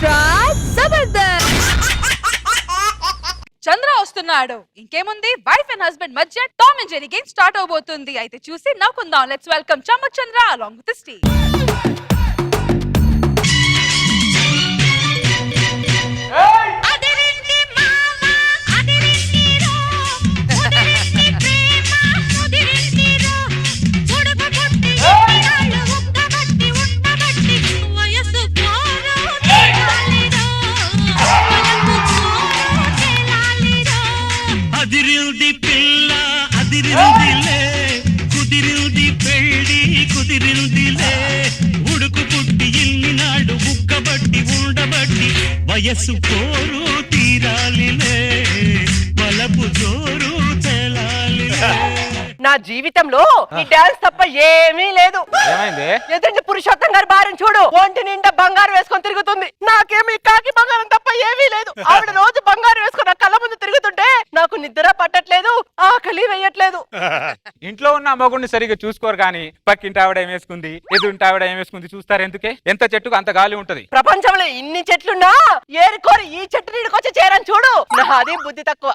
Extra Jabardasth. Chandra వస్తున్నాడు. ఇంకేముంది, wife and husband మధ్య Tom and Jerry game start అవబోతుంది. అయితే చూసి నవ్వుకుందాం. Let's welcome Chammak Chandra along with the Steve. అదిరింది పిల్ల అదిరిందిలే, కుదిరింది పెళ్ళి కుదిరిందిలే, ఉడుకు పుట్టి ఇన్ని నాడు బుక్కబట్టి ఉండబట్టి వయస్సు పోరు తీరాలిలే, బలపు జోరు తేలాలిలే. నా జీవితంలో ఈ డాన్స్ తప్ప ఏమీ లేదు. ఏమైంది? ఎదుటి పురుషోత్తం గారి భార్యను చూడు, ఒంటి నిండా బంగారు వేసుకొని తిరుగుతుంది. నాకేమీ కాకి బంగారం తప్ప ఏమీ లేదు. ఆవిడ రోజు బంగారు వేసుకొని నా కళ్ళ ముందు తిరుగుతుంటే నాకు నిద్ర పట్టట్లేదు, ఆకలి వేయట్లేదు. ఇంట్లో ఉన్న మగుడిని సరిగ్గా చూసుకోరు కానీ పక్కింటి ఆవిడ ఏం వేసుకుంది, ఎదురింటి ఆవిడ ఏం వేసుకుంది చూస్తారు ఎందుకే? ఎంత చెట్టుకు అంత గాలి ఉంటది. ప్రపంచంలో ఇన్ని చెట్లున్నా ఏరుకోరి ఈ చెట్టు నీడికొచ్చి చేరని చూడు. నాది బుద్ధి తక్కువ.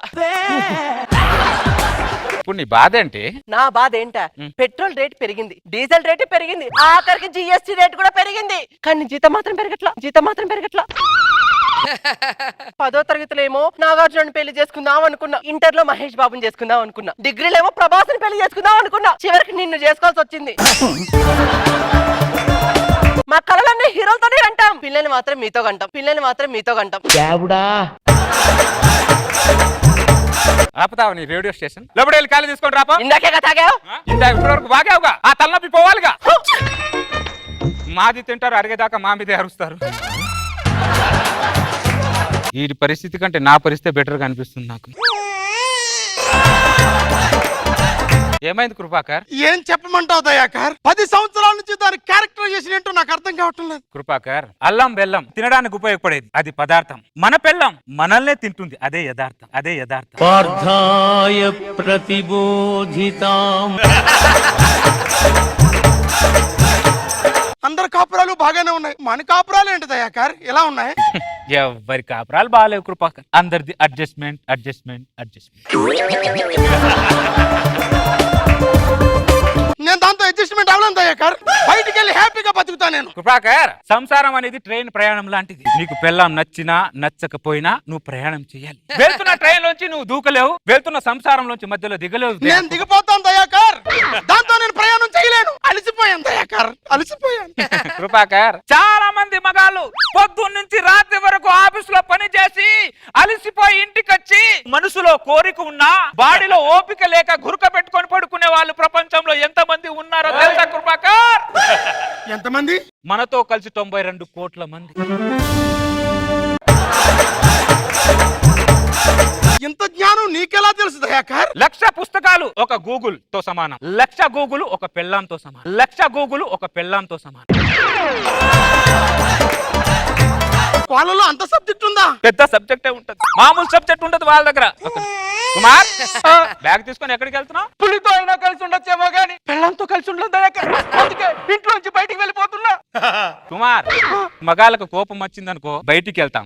ఇప్పుడు నీ బాధ ఏంటి? నా బాధ ఏంటా, పెట్రోల్ రేట్ పెరిగింది, డీజిల్ రేటు పెరిగింది, ఆఖరికి జిఎస్టీ రేట్ కూడా పెరిగింది. కానీ జీతం మాత్రం పెరగట్లా. 10వ తరగతిలో ఏమో నాగార్జున పెళ్లి చేసుకుందాం అనుకున్నా, ఇంటర్ లో మహేష్ బాబుని చేసుకుందాం అనుకున్నా, డిగ్రీలో ఏమో ప్రభాస్ని పెళ్లి చేసుకుందాం అనుకున్నా, చివరికి నిన్ను చేసుకోవాల్సి వచ్చింది. మా కళలన్నీ హీరోలతోనే కంటాం, పిల్లల్ని మాత్రం మీతో కంటాం. ఆపుతావు నీ రేడియో స్టేషన్ లోపల వెళ్ళి ఖాళీ తీసుకొని రాపా. ఇందాకే తాగావు, ఇప్పటివరకు బాగావుగా, ఆ తలనొప్పి పోవాలిగా. మాది తింటారు, అడిగేదాకా మా మీదే అరుస్తారు. ఈ పరిస్థితి కంటే నా పరిస్థితి బెటర్ గా అనిపిస్తుంది నాకు. ఏమైంది కృపాకర్? ఏం చెప్పమంటావు దయాకర్? 10 సంవత్సరాల నుంచి దాని క్యారెక్టరైజేషన్ ఏంటో నాకు అర్థం కావటం లేదు. కృపాకర్, అల్లం బెల్లం తినడానికి ఉపయోగపడేది, అది పదార్థం. మన పెళ్ళం మనల్నే తింటుంది, అదే యథార్థం. పార్థాయ ప్రతిబోధితాం. అందరి కాపురాలు బాగానే ఉన్నాయి, మన కాపురాలు ఏంటి దయాకర్ ఇలా ఉన్నాయి? ఎవరి కాపురాలు బాగాలేవు కృపాకర్, అందరిది అడ్జస్ట్మెంట్. నేను దాంతో అడ్జస్ట్మెంట్ అవ్వలేను దయాకర్. బయటికి వెళ్ళి హ్యాపీగా బతుకుతా నేను. కృపాకర్, సంసారం అనేది ట్రైన్ ప్రయాణం లాంటిది. నీకు పెళ్ళాం నచ్చినా నచ్చకపోయినా నువ్వు ప్రయాణం చేయాలి. వెళ్తున్న ట్రైన్ లోంచి నువ్వు దూకలేవు, వెళ్తున్న సంసారంలోంచి మధ్యలో దిగలేవు. నేను దిగిపోతాను దయాకర్, దాంతో నేను ప్రయాణం చేయలేను. అలసిపోయాను దయాకర్, అలసిపోయాను. కృపాకర్, చాలా మంది మగాళ్ళు పొద్దున్న నుంచి రాత్రి వరకు ఆఫీస్ లో పని చేసి అలసిపోయి ఇంటికి వచ్చి మనసులో కోరిక ఉన్నా బాడీలో ఓపిక లేక గురుక పెట్టుకొని పడుకునే వాళ్ళు ప్రపంచంలో ఎంత మంది ఉన్నారో తెలుసా కృపాకర్? ఎంతమంది? మనతో కలిసి 92 కోట్ల మంది. ఇంత జ్ఞానం నీకెలా తెలుసు దయాకర్? 1,00,000 పుస్తకాలు ఒక గూగుల్ తో సమానం, 1,00,000 గూగుల్ ఒక పెళ్ళాంతో సమానం, 1,00,000 గూగుల్ ఒక పెళ్ళాంతో సమానం. వాళ్ళలో అంత సబ్జెక్ట్ ఉందా? పెద్ద సబ్జెక్టే ఉంటది, మామూలు సబ్జెక్ట్ ఉండదు వాళ్ళ దగ్గర. కుమార్, బ్యాగ్ తీసుకొని ఎక్కడికి వెళ్తున్నావు? పులితో అయినా కలిసి ఉండొచ్చేమో గానీ పెళ్ళంతో కలిసి ఉండదు దయాకర్. అందుకే ఇంట్లోంచి బయటికి వెళ్ళిపోతున్నా. కుమార్, మగాళ్ళకు కోపం వచ్చిందనుకో బయటికి వెళ్తాం,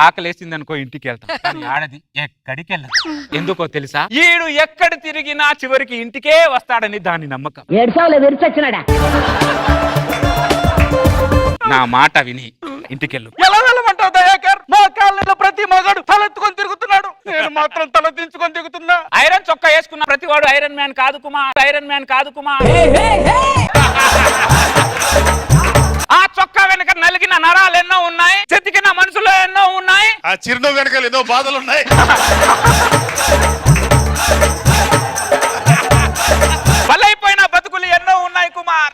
ఆకలేసిందనుకో ఇంటికి వెళ్తాం, కానీ ఆడది ఎక్కడికి వెళ్ళదు. ఎందుకో తెలుసా? ఈడు ఎక్కడ తిరిగినా చివరికి ఇంటికే వస్తాడని దాని నమ్మకం. నా మాట విని ఇంటికెళ్ళు. ఎలా వెళ్ళమంటావు దయాకర్? మా కాలనీలో ప్రతి మగాడు తలెత్తుకొని తిరుగుతున్నాడు, నేను మాత్రం తల దించుకొని తిరుగుతున్నా. ఐరన్ చొక్కా వేసుకున్న ప్రతి వాడు ఐరన్ మ్యాన్ కాదు కుమార్. ఆ చొక్కా వెనుక నలిగిన నరాలు ఎన్నో ఉన్నాయి, చెతికిన మనుషులు ఎన్నో ఉన్నాయి, ఆ చిరునవ్వు వెనకాల ఎన్నో బాధలు ఉన్నాయి. బలైపోయిన బతుకులు ఎన్నో ఉన్నాయి కుమార్.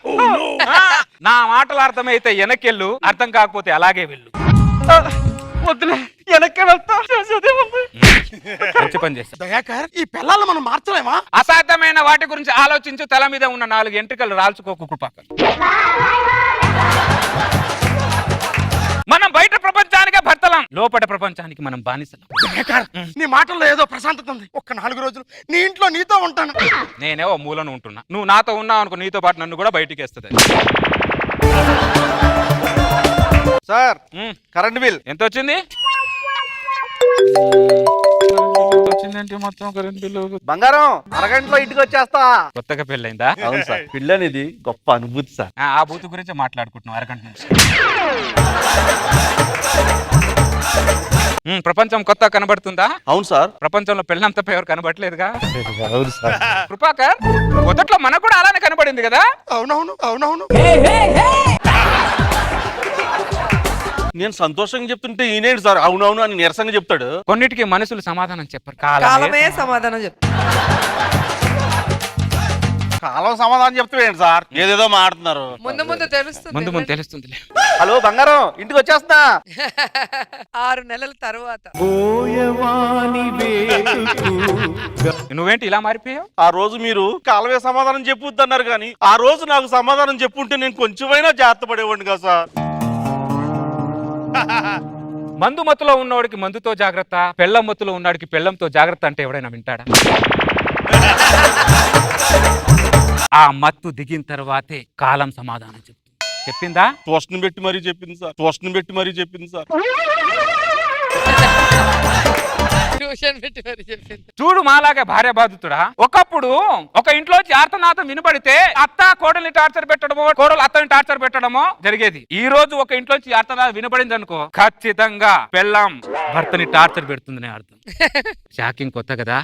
నా మాటలు అర్థమైతే వెనకెళ్ళు, అర్థం కాకపోతే అలాగే వెళ్ళు. వద్దులే, వెనక్కి వెళ్తా. మంచి పని చేస్తా. దయాకర్, ఈ పిల్లలు మనం మార్చలేమా? అసాధ్యమైన వాటి గురించి ఆలోచించు, తల మీద ఉన్న 4 ఎంట్రికలు రాల్చుకోకు కృపాకర్. మనం బయట ప్రపంచానికే భర్తలం, లోపల ప్రపంచానికి మనం బానిసలం. నీ మాటల్లో ఏదో ప్రశాంతత ఉంది. ఒక్క 4 రోజులు నీ ఇంట్లో నీతో ఉంటాను. నేనేవో మూలను ఉంటున్నా, నువ్వు నాతో ఉన్నావు అనుకో, నీతో పాటు నన్ను కూడా బయటికి వేస్తుంది. సార్ ఉమ్, కరెంట్ బిల్ ఎంత వచ్చింది? వచ్చిందంటే మొత్తం కరెంట్ బిల్లు. బంగారం అరగంటలో ఇంటికి వచ్చేస్తా. కొత్తగా పెళ్ళైందా? అవును సార్, పిల్ల అనేది గొప్ప అనుభూతి సార్. ఆ బూత్ గురించి మాట్లాడుకుంటున్నాం అరగంట నుంచి. ప్రపంచం కొత్త కనబడుతుందా? అవును సార్. ప్రపంచంలో పెళ్ళంత ఎవరు కనబడలేదుగా. అవును సార్. కృపాకర్, మొదట్లో మనకు కూడా అలానే కనబడింది కదా. అవునవును అవునవును. నేను సంతోషంగా చెప్తుంటే ఈయనేంటి సార్ అవునవును అని నీరసంగా చెప్తాడు. కొన్నిటికి మనుషులు సమాధానం చెప్పరు, కాలమే సమాధానం చెప్తా. కాలం సమాధానం చెప్తావేంటి సార్? ఏదేదో మాట్లాడుతున్నారు. ముందు ముందు తెలుస్తుంది. ముందు ముందు తెలుస్తుంది. హలో బంగారం, ఇంటికి వచ్చేస్తున్నా. 6 నెలల తర్వాత. నువ్వేంటి ఇలా మారిపోయావు? ఆ రోజు మీరు కాలమే సమాధానం చెప్పుద్ది అన్నారు కానీ ఆ రోజు నాకు సమాధానం చెప్పుంటే నేను కొంచెమైనా జాగ్రత్త పడేవాడిని కదా సార్. మందు మత్తులో ఉన్నవాడికి మందుతో జాగ్రత్త, పెళ్ళం మత్తులో ఉన్నవాడికి పెళ్ళంతో జాగ్రత్త అంటే ఎవడైనా వింటాడా? ఆ మత్తు దిగిన తర్వాతే కాలం సమాధానం చెప్పిందా? ట్యూషన్ పెట్టి మరీ చెప్పింది సార్. ట్యూషన్ పెట్టి మరీ చెప్పింది సార్. చూడు మాలాగే భార్య బాధితుడా. ఒకప్పుడు ఒక ఇంట్లోంచి ఆర్తనాదం వినపడితే అత్త కోడల్ని టార్చర్ పెట్టడమో, కోడలు అత్తని టార్చర్ పెట్టడమో జరిగేది. ఈ రోజు ఒక ఇంట్లోంచి ఆర్తనాదం వినపడింది అనుకో, ఖచ్చితంగా పెళ్ళాం భర్తని టార్చర్ పెడుతుందనే అర్థం. షాకింగ్ కొత్త కదా,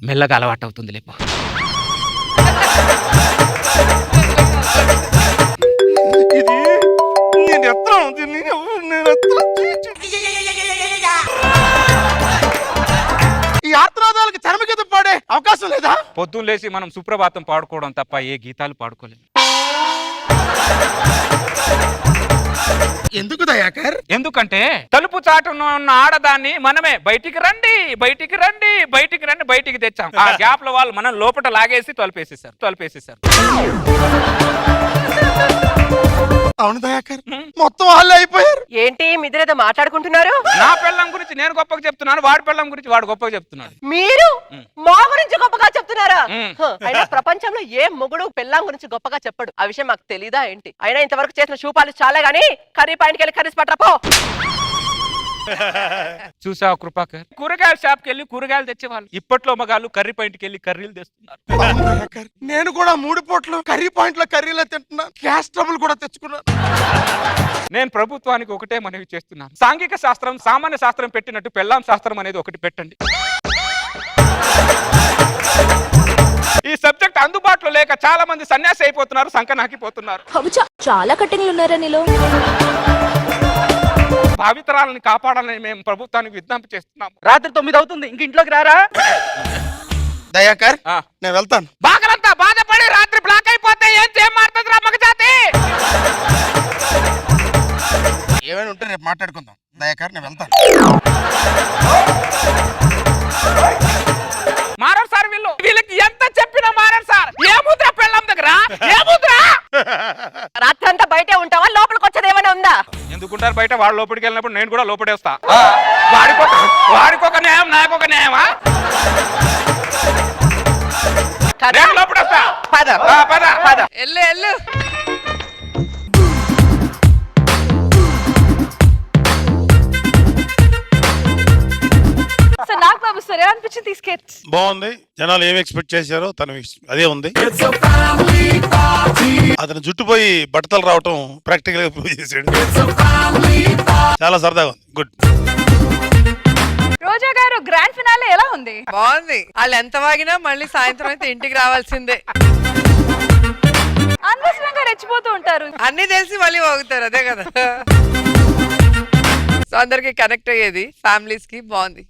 మెల్లగా అలవాటు అవుతుంది లేపో. ఇది నేను ఎత్తాను, నేను ఈ ఆత్మనాదాలకు చర్మగీత పాడే అవకాశం లేదా? పొద్దున్న లేసి మనం సుప్రభాతం పాడుకోవడం తప్ప ఏ గీతాలు పాడుకోలేము. ఎందుకు దయాకర్? ఎందుకంటే తలుపు చాటున ఉన్న ఆడదాన్ని మనమే బయటికి రండి బయటికి రండి బయటికి రండి బయటికి తెచ్చాం. ఆ గ్యాప్ లో వాళ్ళు మనం లోపల లాగేసి తలుపేసేసారు. అవును దయాకర్, మొత్తం వాళ్ళే అయిపోయారు. ఏంటి మీరేదో మాట్లాడుకుంటున్నారు? నా పెళ్ళం గురించి నేను గొప్పగా చెప్తున్నాను, వాడి పెళ్ళం గురించి వాడు గొప్పగా చెప్తున్నాడు. మీరు మా గురించి గొప్పగా చెప్తున్నారా? మ్. అయినా ప్రపంచంలో ఏ మొగుడు పెళ్ళాం గురించి గొప్పగా చెప్పడు. ఆ విషయం మాకు తెలీదా ఏంటి? అయినా ఇంతవరకు చేసిన షూపాలు చాలా గానీ కర్రీ పాయింట్కి వెళ్ళి కర్రీస్ పట్టరా పో. చూసావు కృపాకర్, కూరగాయల షాప్కి వెళ్ళి కూరగాయలు తెచ్చేవాళ్ళు. ఇప్పట్లో మగాళ్ళు కర్రీ పాయింట్కి వెళ్ళి కర్రీలు తెస్తున్నారు. అవును దయాకర్, నేను కూడా 3 పూటలు కర్రీ పాయింట్ లో కర్రీలో తింటున్నా. గ్యాస్ ట్రబుల్ కూడా తెచ్చుకున్నాను. నేను ప్రభుత్వానికి ఒకటే మనవి చేస్తున్నాను, సాంఘిక శాస్త్రం సామాన్య శాస్త్రం పెట్టినట్టు పెళ్ళాం శాస్త్రం అనేది ఒకటి పెట్టండి. ఈ సబ్జెక్ట్ అందుబాటులో లేక చాలా మంది సన్యాసి అయిపోతున్నారు, సంకనాకిపోతున్నారు. చాలా కట్టింగ్లు ఉన్నారా నీలో? భావితరాలని కాపాడాలని మేము ప్రభుత్వానికి విజ్ఞప్తి చేస్తున్నాం. రాత్రి 9 అవుతుంది, ఇంక ఇంట్లోకి రారా? దయాకర్, నేను వెళ్తాను. బాగలంతా బాధపడి రాత్రి బ్లాక్ అయిపోతే ఏం మారుతుంది రా మగజాతి. ఏమైనా ఉంటే రేపు మాట్లాడుకుందాం. దయాకర్, నేను వెళ్తాను. మారరు సార్ వీళ్ళకి ఎంత చెప్పినా మారరు సార్. ఏముద్రా పెళ్ళం దగ్గర ఏముద్రా? రాత్రి అంతా బయటే ఉంటావా? లోపలికి వచ్చేది ఏమైనా ఉందా? ఎందుకుంటారు బయట? వాళ్ళు లోపలికి వెళ్ళినప్పుడు నేను కూడా లోపడే వస్తా. వాడికొక న్యాయం నాకొక న్యాయమా? నేను లోపడొస్తా. పద పద పద. ఎల్లు. సో నాకు బాబు సార్ ఏమనిపించింది ఈ స్కెచ్? బాగుంది. జనాలు ఏం ఎక్స్పెక్ట్ చేశారో తను అదే ఉంది. అతను జుట్టుపోయి బట్టలు రావటం ప్రాక్టికల్ గా ప్రూవ్ చేశాడు. చాలా సరదాగా ఉంది. గుడ్. రోజా గారు, గ్రాండ్ ఫినాలే ఎలా ఉంది? బాగుంది. వాళ్ళు ఎంత వాగినా మళ్ళీ సాయంత్రం అయితే ఇంటికి రావాల్సిందే. అనవసరంగా రెచ్చిపోతూ ఉంటారు. అన్ని తెలిసి మళ్ళీ వాగుతారు, అదే కదా. సో అందరికి కనెక్ట్ అయ్యేది, ఫ్యామిలీస్ కి బాగుంది.